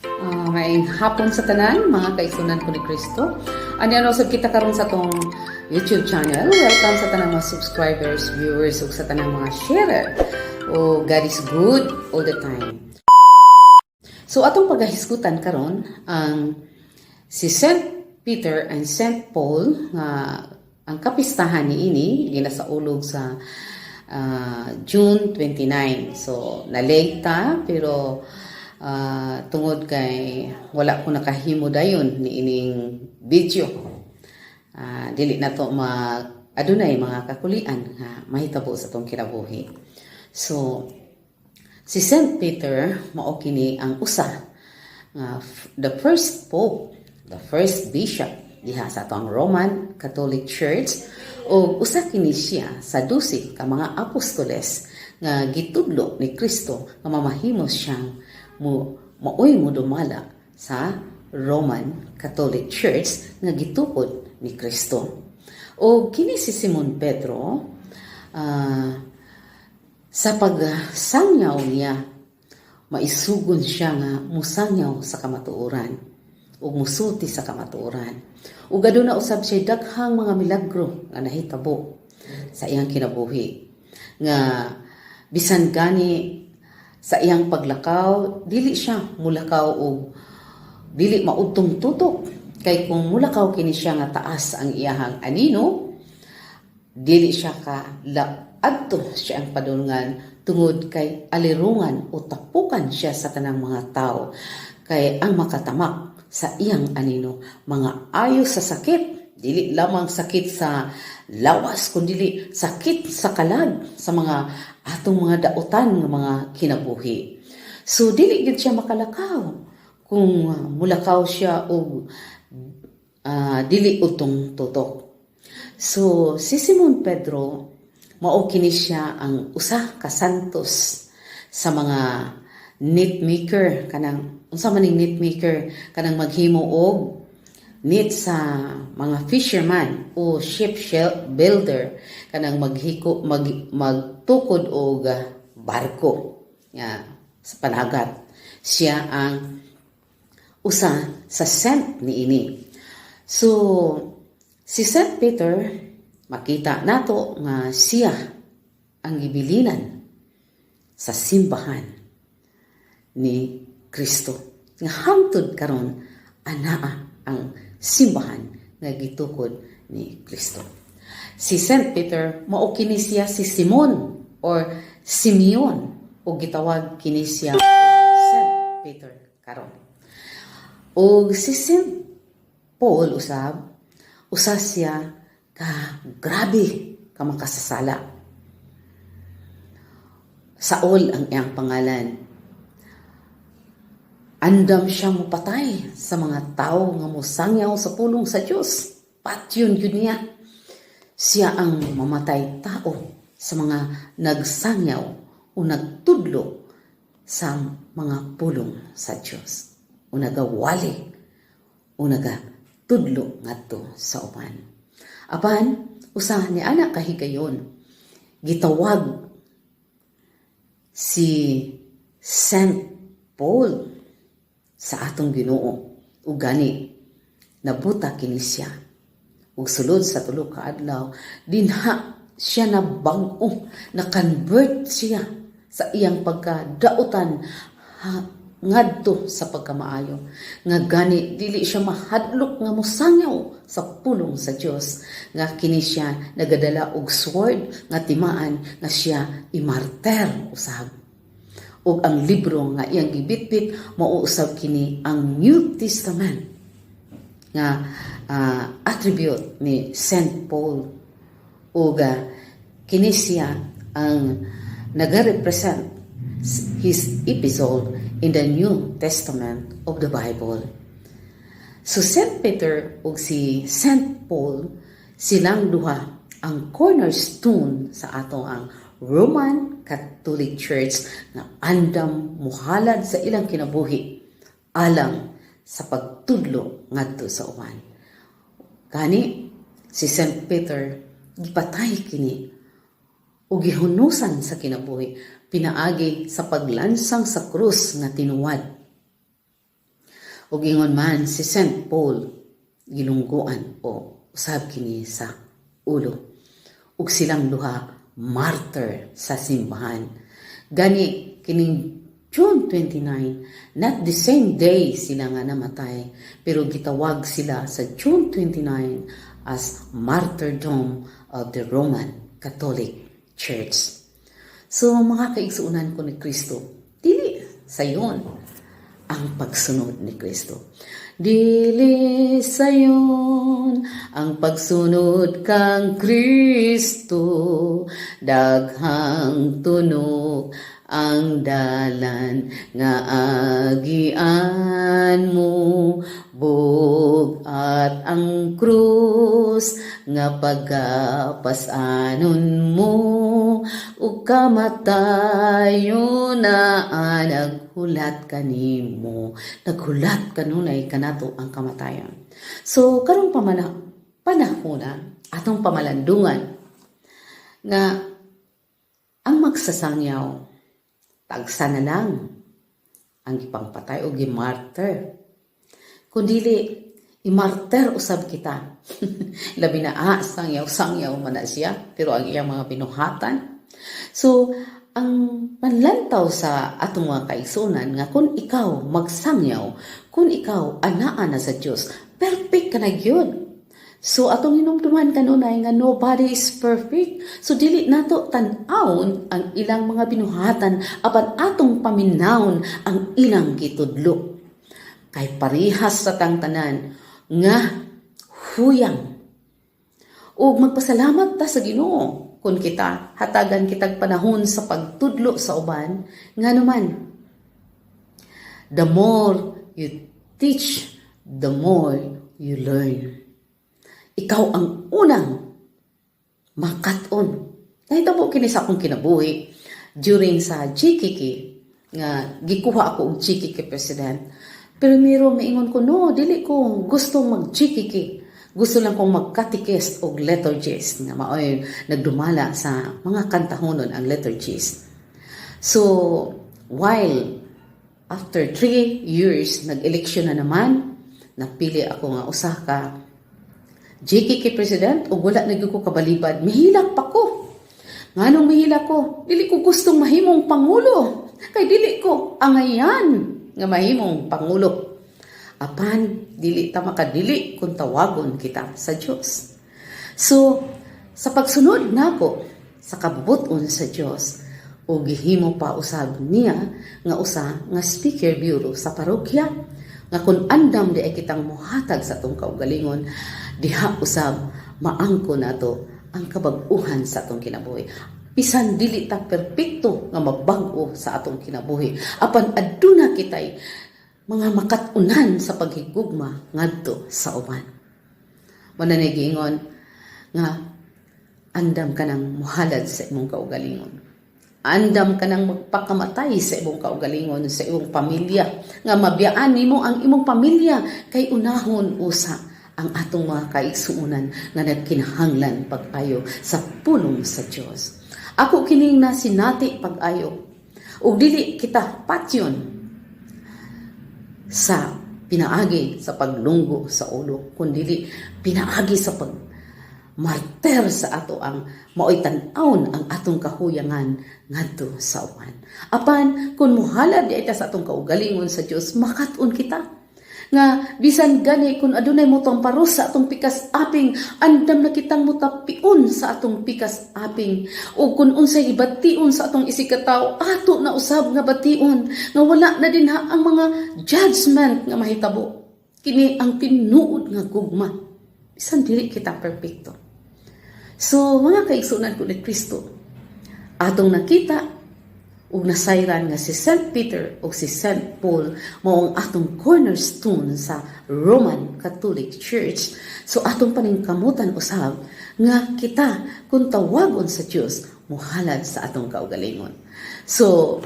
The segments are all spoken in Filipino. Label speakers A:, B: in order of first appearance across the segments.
A: Maayong hapon sa tanan, mga kaigsunan ko ni Kristo. Ano usab kita karon sa tong YouTube channel. Welcome sa tanang mga subscribers, viewers, ug sa tanang mga sharer. O God is good all the time. So atong pagahisgutan karon ang si Saint Peter and Saint Paul nga ang kapistahan niini ginasaulog sa June 29. So na-late ta pero tungod kay wala ko nakahimo dayon ni ining video. Dili na to adunay mga kakulian nga mahitabo sa tong kinabuhi. So si Saint Peter mao kini ang usa the first pope, the first bishop diha sa atong Roman Catholic Church, o usa kini siya sa 12 ka mga apostoles nga gitudlo ni Kristo nga mamahimos siyang maoy mo dumala sa Roman Catholic Church nga gitukod ni Kristo. O kini si Simon Pedro, sa pagsangyaw niya, maisugon siya nga musangyaw sa kamatuoran o musulti sa kamatuoran. O aduna usab siya daghang mga milagro nga nahitabo sa iyang kinabuhi. Nga bisan gani sa iyang paglakaw, dili siya mulakaw o dili maudtong tutok. Kay kung mulakaw kini siya nga taas ang iyahang anino, dili siya ka adto siya ang padulngan tungod kay alirungan o tapukan siya sa tanang mga tao. Kay ang makatamak sa iyang anino, mga ayo sa sakit, dili lamang sakit sa lawas, kundi sakit sa kalag, sa mga atong mga dautan ng mga kinabuhi. So dili gid siya makalakaw kung mulakaw siya og dili utong tutok. So si Simon Pedro mao kini siya ang usa ka santos sa mga net maker, kanang unsa man ning net maker, kanang maghimo og net sa mga fisherman o ship builder, kanang magtukod og barko sa panagat. Siya ang usa sa saint niini. So si Saint Peter, makita nato nga siya ang gibilinan sa simbahan ni Kristo. Nga hangtod karon anaa ang simbahan nga gitukod ni Kristo. Si Saint Peter mao kini siya si Simon or Simeon, o gitawag kini siya Saint Peter karon. O si Saint Paul usa siya ka grabe ka makasasala. Saul ang iyang pangalan. Andam siya mopatay sa mga tao nga mosangyaw sa pulong sa Dios. Patyon yun niya. Siya ang mamatay tao sa mga nagsangyaw o nagtudlo sa mga pulong sa Dios. O nagawali o nagatudlo ngadto sa uban. Apan usa ni anak kahigayon gitawag si Saint Paul sa atong Ginoo, ug gani nabuta kini siya. Ug sulod sa tulo ka adlaw dinha siya nabang-o, na-convert siya sa iyang pagkadautan ngadto sa pagkamaayo. Nga gani dili siya mahadlok nga mosangyaw sa pulong sa Dios. Nga kini siya nagadala og sword nga timaan nga siya imarter usab. O ang libro nga iyang gibitbit mauusab kini ang New Testament nga attribute ni Saint Paul. O kini siya ang nagarepresent his epistle in the New Testament of the Bible. So Saint Peter o si Saint Paul, silang duha ang cornerstone sa ato ang Roman Catholic Church na andam muhalad sa ilang kinabuhi alang sa pagtudlo ngadto sa uban. Kani si Saint Peter gipatay kini o gihunusan sa kinabuhi pinaagi sa paglansang sa krus nga tinuwad. ug ingon man si St. Paul gilungguan o usab kini sa ulo, ug silang duha martyr sa simbahan. Gani kining June 29, not the same day sila nga namatay, pero gitawag sila sa June 29 as martyrdom of the Roman Catholic Church. So mga kaigsuunan ko ni Kristo, dili sayon ang pagsunod ni Kristo. Dili sayon ang pagsunod kang Kristo, daghang tunok ang dalan nga agian mo, bug at ang krus nga pagapasanon mo, ug kamatayo na naghulat kanimo, naghulat kanunay kanato ang kamatayon. So karong panahon atong pamalandungan nga ang magsasangyaw tagsa na lang ang ipangpatay o gimartyr. Kundili, imartyr usab kita. Labi na sangyaw man na siya, pero ang iyang mga binuhatan. So, ang panlantaw sa atong mga kaigsunan nga kung ikaw magsangyaw, kung ikaw anaa na sa Dios, perfect ka na gyud. So atong hinumduman kanunay nga nobody is perfect. So dili nato tan-awon ang ilang mga binuhatan apan atong paminawon ang ilang gitudlo. Kay parihas sa tanan nga huyang. Ug magpasalamat ta sa Ginoo kung kita hatagan kitag panahon sa pagtudlo sa uban, nga naman the more you teach, the more you learn. Ikaw ang unang makaton. Nahitabo kini sa akong kinabuhi during sa GKK nga gikuha ako og GKK president. Pero miro maingon ko, no, dili ko gusto mag GKK. Gusto lang kong magkatikist og liturgist nga maoy nagdumala sa mga kantahonon ang liturgist. So while after 3 years nag-eleksyon na naman, napili ako nga usa ka GKK president o wala na ko kabalibad, mihilak pa ko. Nganong mihilak ko? Dili ko gustong mahimong pangulo. Kay dili ko angayan nga mahimong pangulo. Apan, dili ta makadili kung tawagon kita sa Dios. So, sa pagsunod nako sa kabubuton sa Dios, o gihimo pa usab niya nga usa nga speaker bureau sa parokya, nga kung andam di ay kitang muhatag sa atong kaugalingon, diha usab maangko nato ang kabag-uhan sa atong kinabuhi. Bisan dili ta perpekto nga mabag-o sa atong kinabuhi, apan aduna kitay mga makatunan sa paghigugma ngadto sa uban. Muna giingon nga andam ka nang muhalad sa imong kaugalingon. Andam ka nang magpakamatay sa imong kaugalingon, sa imong pamilya, nga mabiyaan nimo ang imong pamilya, kay unahon usa ang atong mga kaigsuunan nga nagkinahanglan pag-ayo sa pulong sa Dios. Ako kining na sinati pag-ayo, ug dili kita patyon sa pinaagi sa paglunggo sa ulo, kundi pinaagi sa martir sa ato ang maoy tan-awon ang atong kahuyangan ngadto sa uban. Apan kun muhalad di ita sa atong kaugalingon sa Dios, makat-on kita nga bisan gani kun adunay motong paros sa atong pikas aping, andam na kitang mutapion sa atong pikas aping, o kun unsay ibation sa atong isikataw, ato na usab nga bation, nga wala na din ha ang mga judgment nga mahitabo. Kini ang tinuod nga gugma, bisan dili kita perfecto. So mga kaigsunan ko ni Kristo, atong nakita ug nasayran nga si St. Peter o si St. Paul mao ang atong cornerstone sa Roman Catholic Church. So atong paningkamutan usab nga kita kung tawagon sa Dios muhalad sa atong kaugalingon. So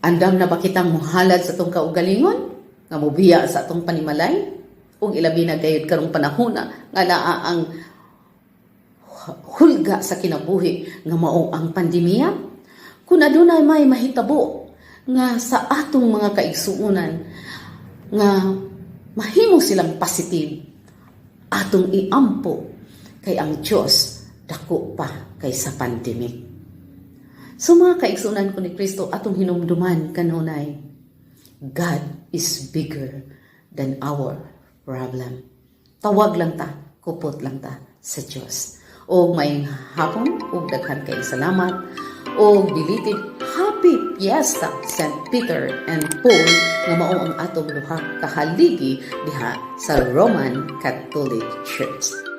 A: andam na ba kitang muhalad sa atong kaugalingon nga mobiya sa atong panimalay? Ug ilabi na gayud karong panahon nga naa ang hulga sa kinabuhi nga mao ang pandemya. Kung adunay may mahitabo nga sa atong mga kaigsuunan nga mahimo silang positive atong iampo kay ang Dios dako pa kaysa pandemic. So mga kaigsunan ko ni Kristo, atong hinumduman kanunay, God is bigger than our problem. Tawag lang ta, kupot lang ta sa Dios. O may hapon, o daghan kay salamat, o belated Happy Fiesta St. Peter and Paul nga mao ang atong duha ka haligi diha sa Roman Catholic Church.